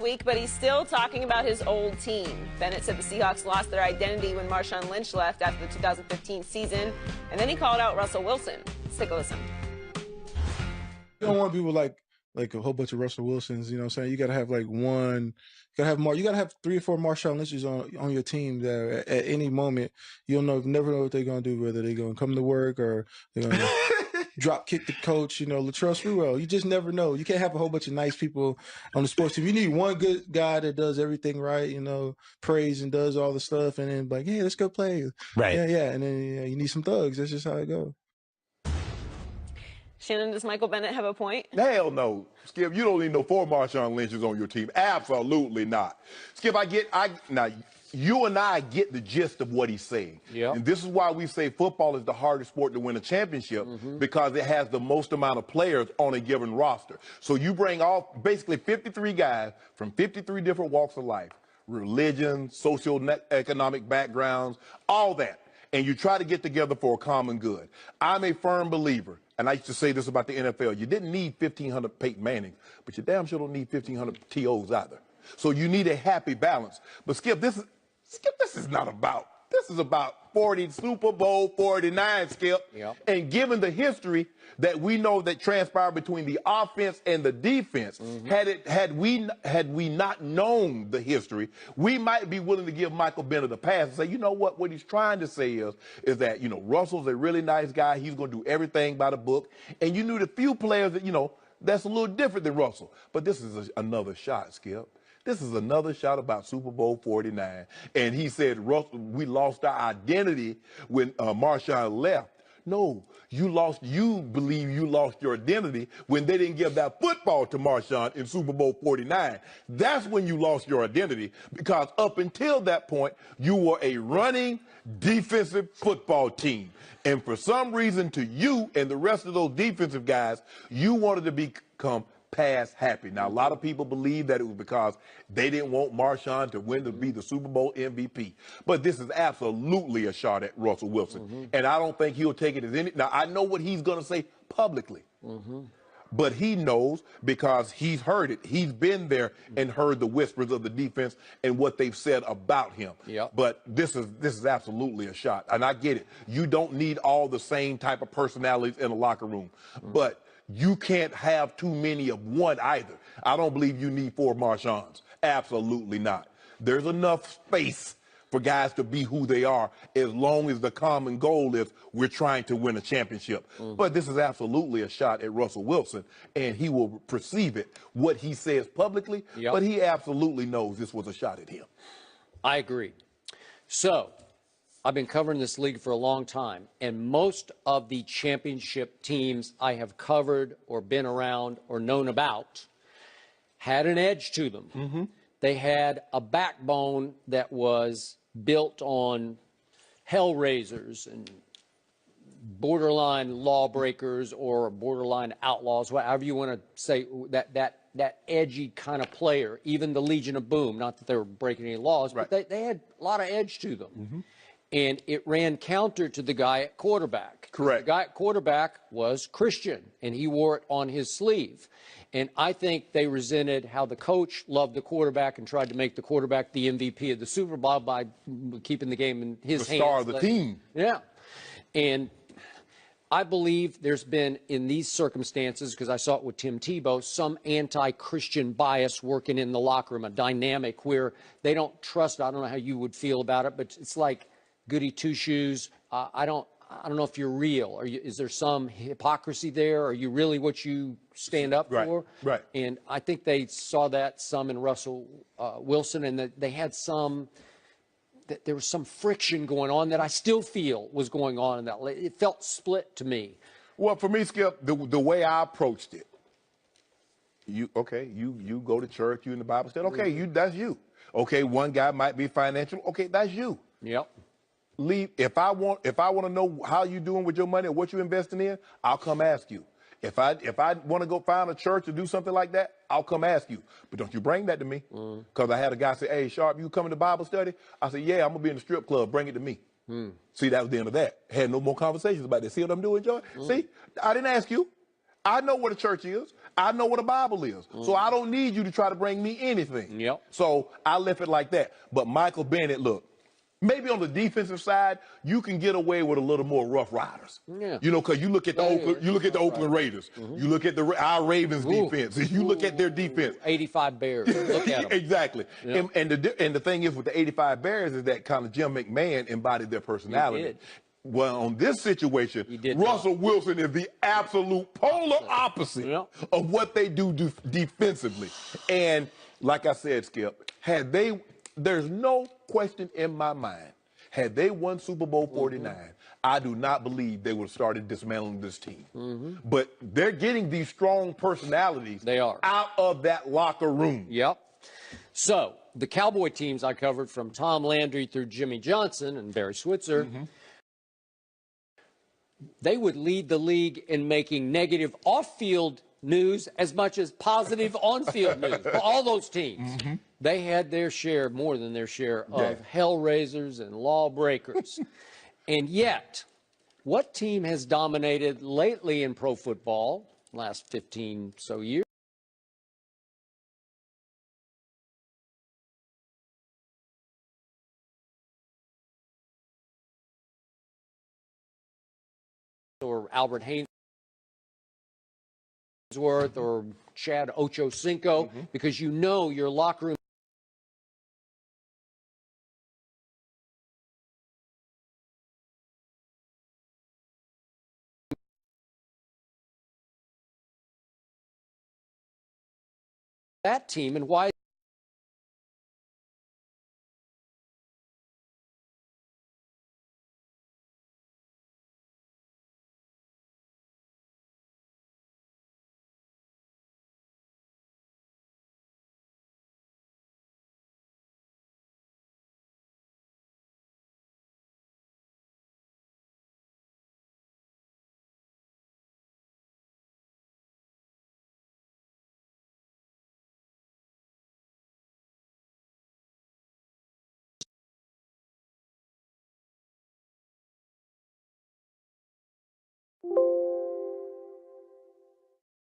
week, but he's still talking about his old team. Bennett said the Seahawks lost their identity when Marshawn Lynch left after the 2015 season, and then he called out Russell Wilson. Let's take a listen. You don't want people like a whole bunch of Russell Wilsons, you know what I'm saying? You got to have like one, you got to have 3 or 4 Marshawn Lynches on your team that at any moment, you'll never know what they're going to do, whether they're going to come to work or they're going to drop kick the coach, Latrell Sprewell. You just never know. You can't have a whole bunch of nice people on the sports team. You need one good guy that does everything right, prays and does all the stuff, and then like, hey, let's go play. Right. Yeah. And then you need some thugs. That's just how it goes. Shannon, does Michael Bennett have a point? Hell no. Skip, you don't need no 4 Marshawn Lynches on your team. Absolutely not. Skip, now, you and I get the gist of what he's saying. Yeah. And this is why we say football is the hardest sport to win a championship, because it has the most amount of players on a given roster. So you bring basically 53 guys from 53 different walks of life, religion, socio-economic backgrounds, all that. And you try to get together for a common good. I'm a firm believer, and I used to say this about the NFL, you didn't need 1,500 Peyton Mannings, but you damn sure don't need 1,500 T.O.s either. So you need a happy balance. But Skip, this is not about. This is about Super Bowl 49, Skip. Yep. And given the history that we know that transpired between the offense and the defense, had we not known the history, we might be willing to give Michael Bennett a pass and say, you know what? What he's trying to say is that, Russell's a really nice guy. He's going to do everything by the book. And you knew the few players that, that's a little different than Russell. But this is another shot, Skip. This is another shot about Super Bowl 49. And he said, Russell, we lost our identity when Marshawn left. No, you believe you lost your identity when they didn't give that football to Marshawn in Super Bowl 49. That's when you lost your identity, because up until that point, you were a running defensive football team. And for some reason, to you and the rest of those defensive guys, you wanted to become pass happy. Now, a lot of people believe that it was because they didn't want Marshawn to win to be the Super Bowl MVP. But this is absolutely a shot at Russell Wilson. And I don't think he'll take it as any. Now, I know what he's going to say publicly. But he knows, because he's heard it. He's been there and heard the whispers of the defense and what they've said about him. Yep. But this is absolutely a shot. And I get it. You don't need all the same type of personalities in a locker room. But you can't have too many of one either. I don't believe you need 4 Marshawns. Absolutely not. There's enough space for guys to be who they are, as long as the common goal is we're trying to win a championship. But this is absolutely a shot at Russell Wilson, and he will perceive it, what he says publicly, but he absolutely knows this was a shot at him. I agree. So, I've been covering this league for a long time, and most of the championship teams I have covered or been around or known about had an edge to them. They had a backbone that was built on hellraisers and borderline lawbreakers or borderline outlaws, whatever you want to say, that edgy kind of player. Even the Legion of Boom, not that they were breaking any laws, but they had a lot of edge to them. And it ran counter to the guy at quarterback. Correct. The guy at quarterback was Christian, and he wore it on his sleeve. And I think they resented how the coach loved the quarterback and tried to make the quarterback the MVP of the Super Bowl by keeping the game in his hands. The star of the team. Yeah. And I believe there's been, in these circumstances, because I saw it with Tim Tebow, some anti-Christian bias working in the locker room, a dynamic where they don't trust. I don't know how you would feel about it, but it's like goody two-shoes. I don't know if you're real. Is there some hypocrisy there? Are you really what you stand up for? Right. And I think they saw that some in Russell Wilson, and that they had that there was some friction going on that I still feel was going on in that. It felt split to me. Well, for me, Skip, the way I approached it, you go to church, you in the Bible study, okay, that's you. Okay, one guy might be financial, okay, that's you. Yep. Leave. If I want to know how you doing with your money or what you're investing in, I'll come ask you. If I want to go find a church to do something like that, I'll come ask you. But don't you bring that to me. Because I had a guy say, hey, Sharp, you coming to Bible study? I said, yeah, I'm going to be in the strip club. Bring it to me. See, that was the end of that. Had no more conversations about this. See what I'm doing, Joy? See, I didn't ask you. I know what a church is. I know what a Bible is. So I don't need you to try to bring me anything. Yep. So I left it like that. But Michael Bennett, look, maybe on the defensive side, you can get away with a little more Rough Riders. Yeah. You know, because you look at the Oakland Raiders, you look at our Ravens defense, you look at their defense. 85 Bears. Look at them. Exactly. Yep. And the thing is with the 85 Bears is that kind of Jim McMahon embodied their personality. He did. Well, on this situation, did Russell Wilson is the absolute polar opposite Yep. of what they do defensively. And like I said, Skip, there's no question in my mind, had they won Super Bowl 49, I do not believe they would have started dismantling this team. But they're getting these strong personalities They are. out of that locker room. Yep. So the Cowboy teams I covered from Tom Landry through Jimmy Johnson and Barry Switzer, they would lead the league in making negative off-field news as much as positive on-field news. All those teams, they had their share, more than their share, of hellraisers and lawbreakers. And yet, what team has dominated lately in pro football, last 15 so years? Or Albert Haynesworth or Chad Ochocinco, because you know your locker room that team, and why